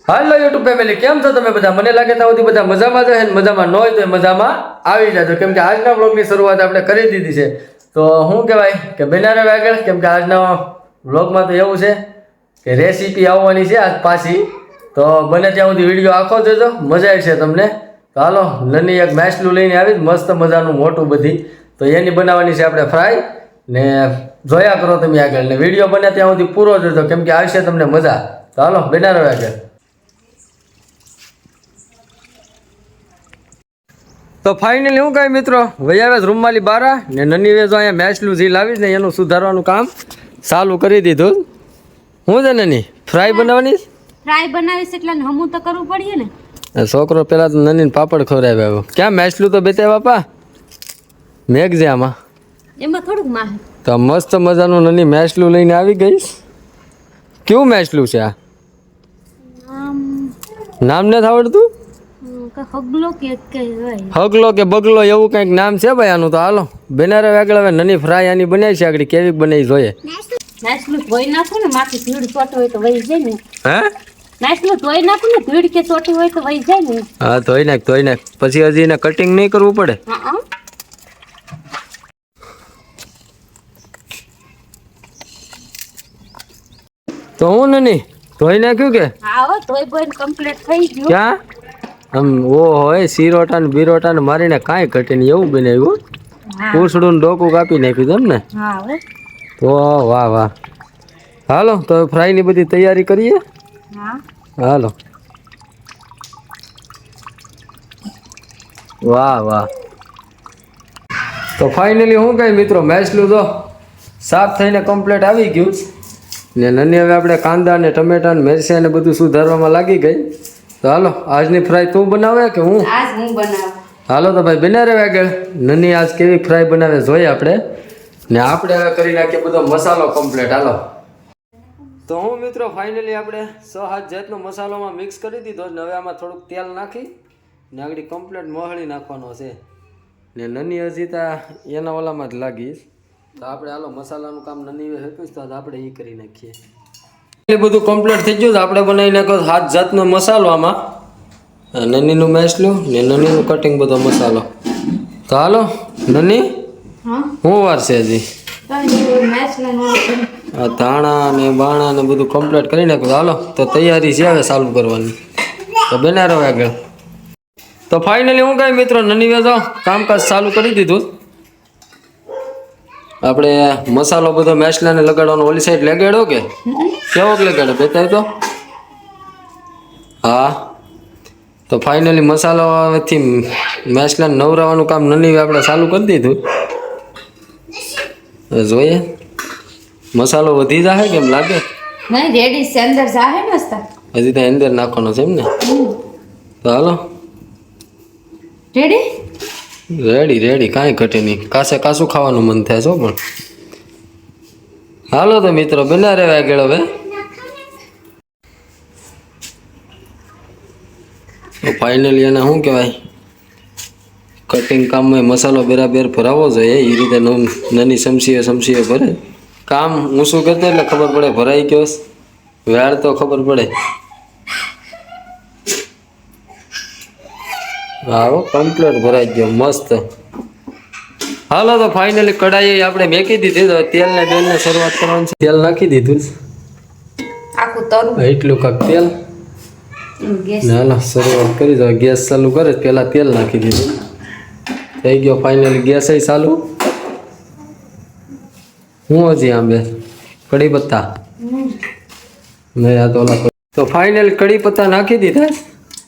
હાલો YouTube family કેમ છો તમે બધા? મને લાગે ત્યાં સુધી બધા મજામાં જ હશે ને મજામાં ન હોય તો મજામાં આવી જાજો કેમ કે આજના વ્લોગની શરૂઆત આપણે કરી દીધી છે. તો શું કહેવાય કે બનારે આગળ કેમ કે આજના વ્લોગમાં તો એવું છે કે રેસીપી આવવાની છે આજ પાછી. તો બને ત્યાં સુધી વિડીયો આખો જોજો, મજા આવશે તમને. તો હાલો નની એક મેસલું લઈને આવી મસ્ત મજાનું મોટું બધી, તો એની બનાવવાની છે આપણે ફ્રાય ને જોયા કરો તમે આગળ ને વિડીયો બને ત્યાં સુધી પૂરો જોજો કેમ કે આવશે તમને મજા. તો હાલો બનારો આગળ. તો ફાઇનલી હું કઈ મિત્રો વૈયાવેજ રૂમમાંથી બારા ને નની વેજો અહીંયા મેચલું જે લાવીશ ને એનું સુધારવાનું કામ ચાલુ કરી દીધું. હું છે નની ફ્રાય બનાવવાની? ફ્રાય બનાવીશ એટલે હમું તો કરવું પડે ને. છોકરો પેલા તો નની પાપડ ખવડાવ્યા આવ્યો. ક્યાં મેચલું તો બેતે બાપા મેઘજે આમાં એમાં થોડુંક માહ તો મસ્ત મજાનું નની મેચલું લઈને આવી ગઈશ. કેવું મેચલું છે આ? નામ નથી આવડતું? હગલો કે હગલો કે બગલો એવું કંઈક નામ છે ભાઈ આનું. તો હાલો બનારે આગળ હવે નની ફ્રાય આની બનાવી છે આગળ કેવી બનાવી જોઈએ. નાસલું ધોઈ નાખું ને માથે ધૂળ ચોટી હોય તો વહી જાય ને. હે નાસલું ધોઈ નાખું ને ધૂળ કે ચોટી હોય તો વહી જાય ને. હા ધોઈ નાખ પછી હજી એને કટિંગ નહીં કરવું પડે. હા તો હું નની ધોઈ નાખ્યું કે હા ધોઈ બોઈ કમ્પ્લીટ થઈ ગયું. ક્યાં આમ ઓ હોય સિરોટા ને બિરોટા ને મારીને કાંઈ ઘટે નહીં એવું બનાવ્યું. પૂછડું ને ડોકું કાપી નાખ્યું તેમ ને. હા તો વાહ વાહ. હાલો તો ફ્રાયની બધી તૈયારી કરીએ. હા હાલો. વાહ વાહ. તો ફાઇનલી હું કઈ મિત્રો મેચલું તો સાફ થઈને કમ્પ્લીટ આવી ગયું ને નની હવે આપણે કાંદા ને ટમેટા ને મિરચા ને બધું સુધારવામાં લાગી ગઈ. તો હાલો આજની ફ્રાય તું બનાવે કે હું? આજ હું બનાવું. હાલો તો ભાઈ બનારે આગળ નની આજ કેવી ફ્રાય બનાવે જોઈએ આપણે ને આપણે હવે કરી નાખીએ બધો મસાલો કમ્પ્લીટ. હાલો તો હું મિત્રો ફાઇનલી આપણે 6-7 જાતનો મસાલોમાં મિક્સ કરી દીધો ને હવે આમાં થોડુંક તેલ નાખી ને આગળ કમ્પ્લીટ મોહળી નાખવાનો છે ને નની હજી તા એના ઓલામાં જ લાગીશ. તો આપણે હાલો મસાલાનું કામ નની હેતુંશ તો આપણે એ કરી નાખીએ. એ બધું કમ્પ્લીટ થઈ ગયું. આપણે બનાવી નાખો 7 જાતનો મસાલો આમાં નનીનું મેસલું ને નનીનું કટિંગ બધો મસાલો. તો હાલો નની શું વાર છે હજી? આ ધાણા ને બાણા ને બધું કમ્પ્લીટ કરી નાખ્યું. હાલો તો તૈયારી છે હવે ચાલુ કરવાની. તો બનારો આગળ. તો ફાઇનલી હું કઈ મિત્રો નની વેજો કામકાજ ચાલુ કરી દીધું. આપણે મસાલો બધો મેસલાને લગાડવાનો ઓલી સાઈડ લગાડ્યો કે કેવોક લગાડો બતાવી તો. હા તો ફાઇનલી મસાલાથી મેસલાને નવરાવાનું કામ નની આપણે ચાલુ કરી દીધું. જોઈએ મસાલો વધી જાય કેમ લાગે? નહીં રેડી છે અંદર જાહે મસ્ત. હજી તો અંદર નાખવાનો છે એમ ને. તો હાલો રેડી કાંઈ ઘટે નહીં. કાસું ખાવાનું મન થાય છો પણ. હાલો તો મિત્રો બનારે આગળ હવે. ફાઇનલી એને શું કહેવાય કટિંગ કામમાં મસાલો બરાબર ભરાવો જોઈએ એ રીતે નાની સમસીએ ભરે. કામ હું શું કરતો એટલે ખબર પડે ભરાઈ ગયો વેળ તો ખબર પડે. હા કમ્પ્લીટ ભરાઈ ગયો મસ્ત. હાલો તો ફાઇનલી કઢાઈ આપણે મેકી દીધી. તો તેલને શરૂઆત કરવાની છે. તેલ નાખી દીધું આખું તરું એટલું કાંક તેલ. હાલો શરૂઆત કરી દો. ગેસ ચાલુ કરે પેલા તેલ નાખી દીધું. થઈ ગયો ફાઇનલી ગેસ ચાલુ. હું હજી આંબે કઢી પત્તા મેં આ તો ફાઇનલી કઢી પત્તા નાખી દીધા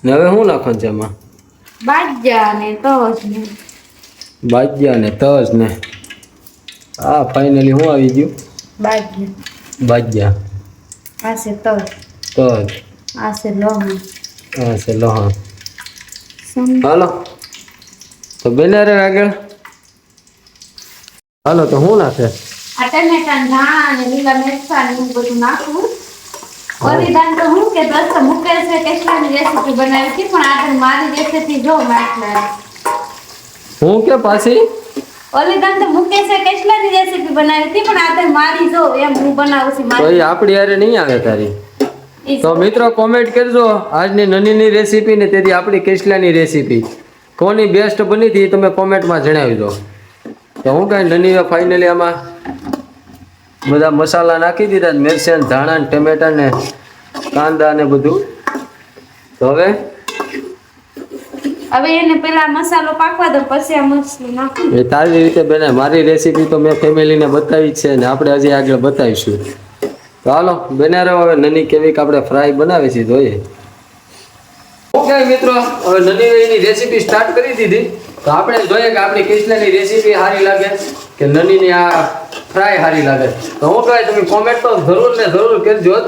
ને હવે શું નાખવાનું છે એમાં? બાજ્યા ને તજ ને હા ફાઇનલી શું આવી ગયું? બાજ્યા આ છે તજ આ છે લોહણ. હાલો તો બનારે આગળ. હાલો તો હું નાખે ટમેટા ધાણા ને લીલા મિરચા ને બધું નાખું. ઓરીદાન તો હું કે દસ મુકેલ છે કેટલાની રેસીપી બનાવી હતી પણ આગળ મારી રેસીપી જો એટલે હું કે પાછી ઓલીદાન તો મુકેલ છે કેટલાની રેસીપી બનાવી હતી પણ આગળ મારી જો એમ હું બનાવું છું. તો એ આપણી હારે નહીં આવે તારી. તો મિત્રો કોમેન્ટ કરજો આજની નનીની રેસીપી ને તેથી આપણી કેસલાની રેસીપી કોની બેસ્ટ બની હતી એ તમે કોમેન્ટમાં જણાવી દો. તો હું કાંઈ નની ફાઇનલી આમાં બધા મસાલા નાખી દીધા, મિરચાં, ધાણા, ટમેટા ને કાંદા ને બધું. તો હવે એને પેલા મસાલો પાકવા દો, પછી આ મસાલો નાખો. એ તારી રીતે બને. મારી રેસીપી તો મેં ફેમિલીને બતાવી જ છે ને આપણે હજી આગળ બતાવીશું. તો હાલો બને રહો. હવે નની કેવીક આપણે ફ્રાય બનાવી છે જોઈએ. ઓકે મિત્રો, હવે નની એની રેસીપી સ્ટાર્ટ કરી દીધી. તો આપણે જોઈએ કે આપણી કેસલાની રેસીપી સારી લાગે કે નનીની આ ફ્રાય સારી લાગે. તો હું કહે તમે કોમેન્ટ તો જરૂર ને જરૂર કરજો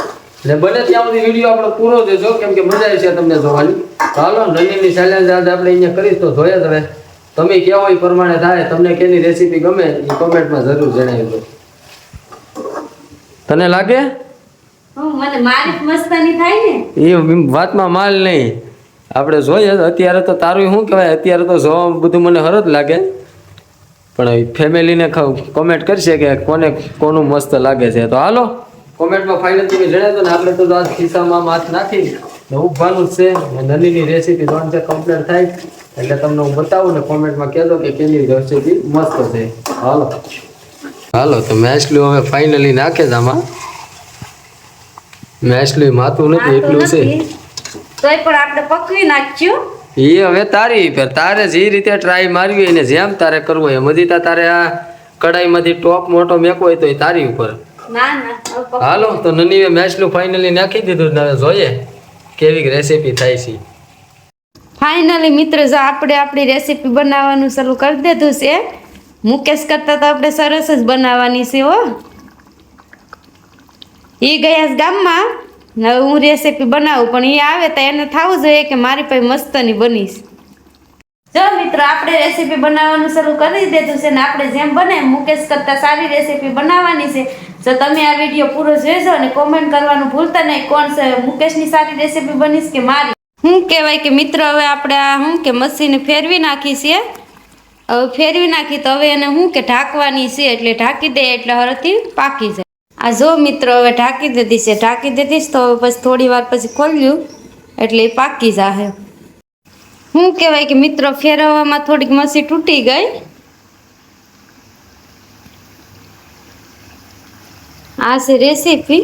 ને બને ત્યાં સુધી વિડીયો આપણો પૂરો દેજો, કેમ કે મજા આવશે તમને જોવાની. તો હાલો નનીની ચેલેન્જ આજે આપણે અહીંયા કરીશ તો જોઈએ. તમે તમે કેવો એ પ્રમાણે થાય. તમને કેની રેસીપી ગમે એ કોમેન્ટમાં જરૂર જણાવી દો. તને લાગે મને મારી મસ્તાની થાય ને એ વાતમાં માલ નહીં. આપણે જોઈએ અત્યારે તો તારું શું કહેવાય, અત્યારે તો જોવા બધું મને હરજ લાગે, પણ ફેમિલીને કોમેન્ટ કરશે કે કોને કોનું મસ્ત લાગે છે. તો હાલો કોમેન્ટમાં ફાઇનલ તમે જણાવજો ને. આપણે તો આજ ખિસ્સામાં હાથ નાખી ઉભવાનું જ છે. નનીની રેસીપી 3 છે કમ્પ્લીટ થાય એટલે તમને હું બતાવું ને કોમેન્ટમાં કહેજો કે કેની રેસીપી મસ્ત છે. હાલો તો મેસલું હવે ફાઇનલી નાખે જ આમાં. મેસલું માથું નથી એટલું છે તોય પણ આપણે પકવી નાખ્યું. એ હવે તારી પર તારે જે રીતે ટ્રાય મારવી હોય ને જેમ તારે કરવું હોય એમ. હજી તારે આ કડાઈમાંથી ટોપ મોટો મેકવો હોય તો એ તારી ઉપર. ના ના હાલો તો નની મેસલું ફાઇનલી નાખી દીધું. હવે જોઈએ કેવી રેસીપી થાય છે. ફાઇનલી મિત્રો જો આપણે આપણી રેસીપી બનાવવાનું શરૂ કરી દીધું છે. મુકેશ કરતા તો આપણે સરસ જ બનાવવાની છે હો. એ ગયા ગામમાં, હવે હું રેસીપી બનાવું પણ એ આવે તો એને થવું જોઈએ કે મારી પાસે મસ્તની બનીશ. જો મિત્રો આપણે રેસીપી બનાવવાનું શરૂ કરી દીધું છે ને આપણે જેમ બને મુકેશ કરતા સારી રેસીપી બનાવવાની છે. જો તમે આ વિડીયો પૂરો જોઈજો અને કોમેન્ટ કરવાનું ભૂલતા નહીં કોણ છે મુકેશની સારી રેસીપી બનીશ કે મારી. શું કહેવાય કે મિત્રો હવે આપણે આ શું કે મશીને ફેરવી નાખી છે. હવે ફેરવી નાખી તો હવે એને શું કે ઢાંકવાની છે, એટલે ઢાંકી દે એટલે હરથી પાકી જાય. આ જો મિત્રો હવે ઢાંકી દીધી છે. ઢાંકી દીધીશ તો હવે પછી થોડી વાર પછી ખોલ્યું એટલે એ પાકી જાહે. શું કહેવાય કે મિત્રો ફેરવવામાં થોડીક મસી તૂટી ગઈ. આ છે રેસીપી.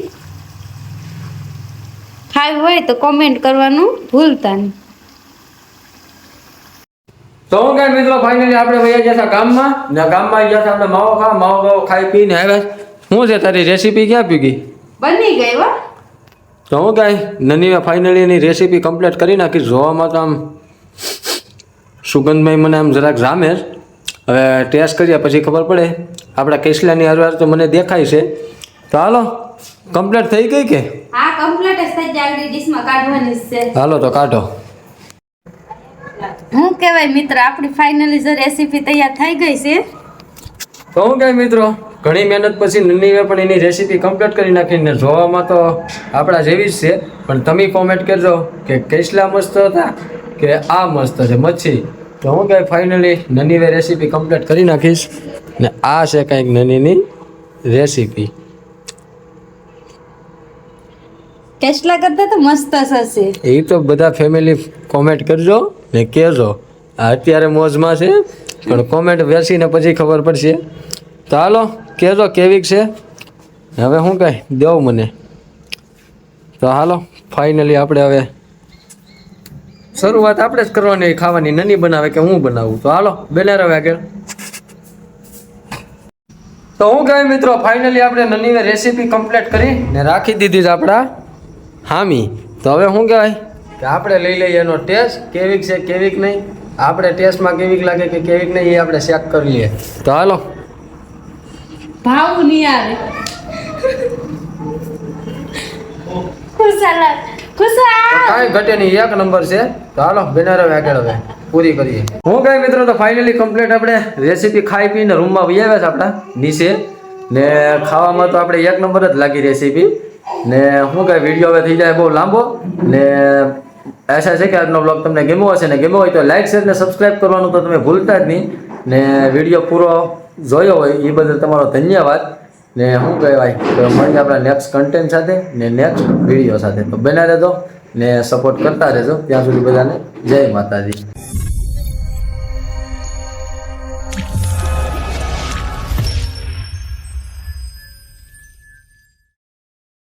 ખાવી હોય તો કોમેન્ટ કરવાનું ભૂલતા નહીં. તો હું કઈ મિત્રો ફાઇનલી આપણે વયા ગયા ગામમાં ને ગામમાં ગયા આપણે માવો ખાઈ પીને આવ્યા. શું છે તારી રેસીપી ક્યાં પી ગઈ? બની ગઈ હો. તો હું કઈ નની ફાઇનલી એની રેસીપી કમ્પ્લીટ કરી નાખી. જોવામાં તો આમ સુગંધમય મને આમ જરાક જામે. હવે ટેસ્ટ કરીએ પછી ખબર પડે. આપણા કેસલાની હરવાર તો મને દેખાય છે. તો હાલો કમ્પ્લીટ થઈ ગઈ કે? હા કમ્પ્લીટ જ થઈ જાય. આગળ ડીશમાં કાઢવાની છે. હાલો તો કાઢો. શું કહેવાય મિત્ર આપણી ફાઇનલી જો રેસીપી તૈયાર થઈ ગઈ છે. તો હું કઈ મિત્રો ઘણી મહેનત પછી નનીએ પણ એની રેસીપી કમ્પ્લીટ કરી નાખીને જોવામાં તો આપણા જેવી જ છે, પણ તમે કોમેન્ટ કરજો કે કેસલા મસ્ત હતા કે આ મસ્ત છે મચ્છી. તો હું કઈ ફાઇનલી નની રેસીપી કમ્પ્લીટ કરી નાખીશ ને આ છે કંઈક નનીની રેસીપી. કેસલા કરતા તો મસ્ત હશે. એ તો બધા ફેમિલી કોમેન્ટ કરજો ને કહેજો. અત્યારે મોજમાં છે પણ કોમેન્ટ બેસીને પછી ખબર પડશે. તો હાલો કહેજો કેવીક છે. હવે શું કાંઈ દેવું મને. તો હાલો ફાઇનલી આપણે હવે શરૂઆત આપણે જ કરવાની ખાવાની. નની બનાવે કે હું બનાવું. તો હાલો બને રહે આગળ. તો હું કહે મિત્રો ફાઇનલી આપણે નની રેસીપી કમ્પ્લીટ કરી ને રાખી દીધી છે આપણા હામી. તો હવે શું કહેવાય કે આપણે લઈ લઈએ એનો ટેસ્ટ કેવીક છે કેવીક નહીં. આપણે ટેસ્ટમાં કેવીક લાગે કે કેવીક નહીં એ આપણે ચેક કરી લઈએ. તો હાલો ભાવ નહીં આવે. કાંઈ ઘટે નહીં, એક નંબર છે. તો હાલો બેનર હવે આગળ હવે પૂરી કરીએ. હું કઈ મિત્રો તો ફાઇનલી કમ્પ્લીટ આપણે રેસીપી ખાઈ પીને રૂમમાં વહી આવ્યા છે આપણા નીચે ને. ખાવામાં તો આપણે એક નંબર જ લાગી રેસીપી ને. શું કઈ વિડીયો હવે થઈ જાય બહુ લાંબો ને. આશા છે કે આજનો બ્લોગ તમને ગમ્યો હશે ને ગમ્યો હોય તો લાઈક શેર ને સબસ્ક્રાઈબ કરવાનું તો તમે ભૂલતા જ નહીં ને. વિડીયો પૂરો જોયો હોય એ બદલ તમારો ધન્યવાદ ને શું કહેવાય તો મળીએ આપણા નેક્સ્ટ કન્ટેન્ટ સાથે ને નેક્સ્ટ વિડીયો સાથે. તો બના રહેજો ને સપોર્ટ કરતા રહેજો. ત્યાં સુધી બધાને જય માતાજી.